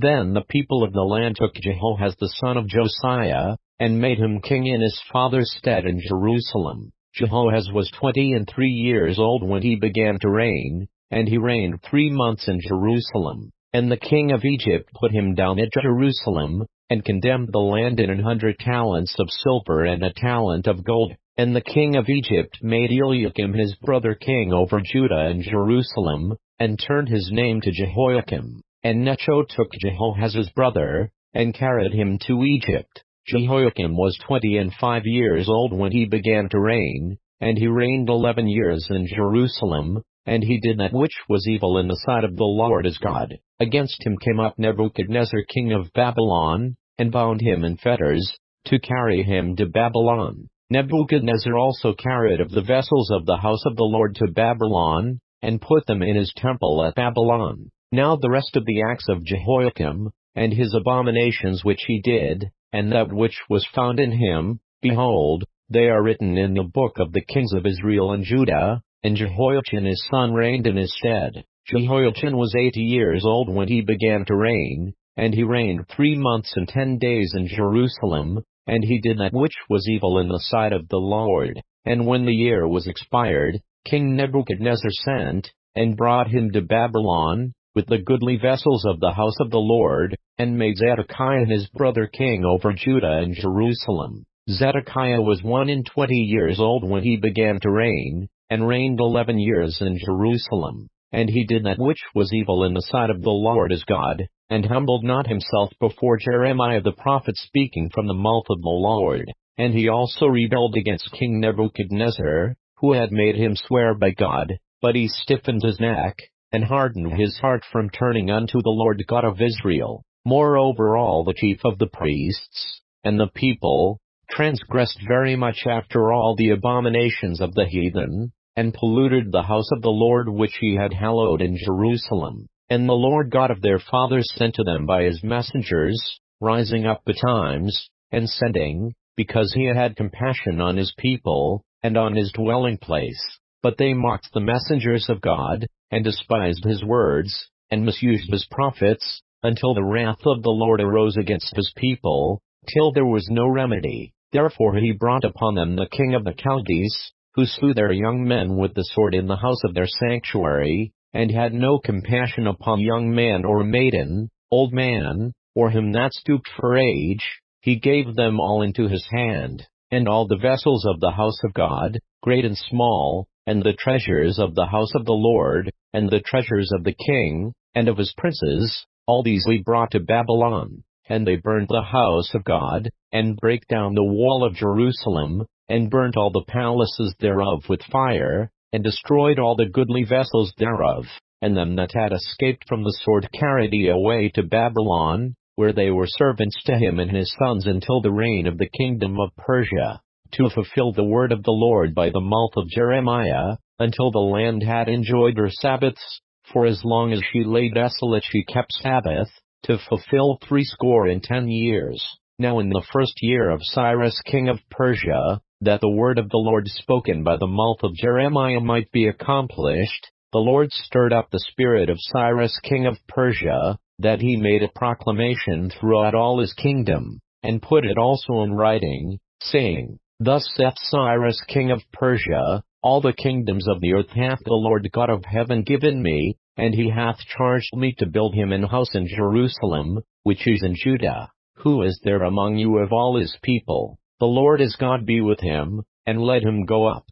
Then the people of the land took Jehoahaz the son of Josiah, and made him king in his father's stead in Jerusalem. Jehoahaz was 23 years old when he began to reign, and he reigned 3 months in Jerusalem. And the king of Egypt put him down at Jerusalem, and condemned the land in 100 talents of silver and a talent of gold. And the king of Egypt made Eliakim his brother king over Judah and Jerusalem, and turned his name to Jehoiakim. And Necho took Jehoahaz's brother, and carried him to Egypt. Jehoiakim was 25 years old when he began to reign, and he reigned 11 years in Jerusalem, and he did that which was evil in the sight of the Lord his God. Against him came up Nebuchadnezzar king of Babylon, and bound him in fetters, to carry him to Babylon. Nebuchadnezzar also carried of the vessels of the house of the Lord to Babylon, and put them in his temple at Babylon. Now the rest of the acts of Jehoiakim, and his abominations which he did, and that which was found in him, behold, they are written in the book of the kings of Israel and Judah. And Jehoiachin his son reigned in his stead. Jehoiachin was 80 years old when he began to reign, and he reigned 3 months and 10 days in Jerusalem, and he did that which was evil in the sight of the Lord. And when the year was expired, King Nebuchadnezzar sent, and brought him to Babylon, with the goodly vessels of the house of the Lord, and made Zedekiah his brother king over Judah and Jerusalem. Zedekiah was 21 years old when he began to reign, and reigned 11 years in Jerusalem. And he did that which was evil in the sight of the Lord his God, and humbled not himself before Jeremiah the prophet speaking from the mouth of the Lord. And he also rebelled against King Nebuchadnezzar, who had made him swear by God, but he stiffened his neck, and hardened his heart from turning unto the Lord God of Israel. Moreover all the chief of the priests, and the people, transgressed very much after all the abominations of the heathen, and polluted the house of the Lord which he had hallowed in Jerusalem. And the Lord God of their fathers sent to them by his messengers, rising up betimes, and sending, because he had compassion on his people, and on his dwelling place. But they mocked the messengers of God, and despised his words, and misused his prophets, until the wrath of the Lord arose against his people, till there was no remedy. Therefore he brought upon them the king of the Chaldees, who slew their young men with the sword in the house of their sanctuary, and had no compassion upon young man or maiden, old man, or him that stooped for age. He gave them all into his hand, and all the vessels of the house of God, great and small, and the treasures of the house of the Lord, and the treasures of the king, and of his princes, all these we brought to Babylon. And they burned the house of God, and brake down the wall of Jerusalem, and burnt all the palaces thereof with fire, and destroyed all the goodly vessels thereof. And them that had escaped from the sword carried he away to Babylon, where they were servants to him and his sons until the reign of the kingdom of Persia, to fulfill the word of the Lord by the mouth of Jeremiah, until the land had enjoyed her Sabbaths, for as long as she lay desolate she kept Sabbath, to fulfill 70 years. Now in the first year of Cyrus king of Persia, that the word of the Lord spoken by the mouth of Jeremiah might be accomplished, the Lord stirred up the spirit of Cyrus king of Persia, that he made a proclamation throughout all his kingdom, and put it also in writing, saying, Thus saith Cyrus king of Persia, all the kingdoms of the earth hath the Lord God of heaven given me, and he hath charged me to build him an house in Jerusalem, which is in Judah. Who is there among you of all his people? The Lord his God be with him, and let him go up.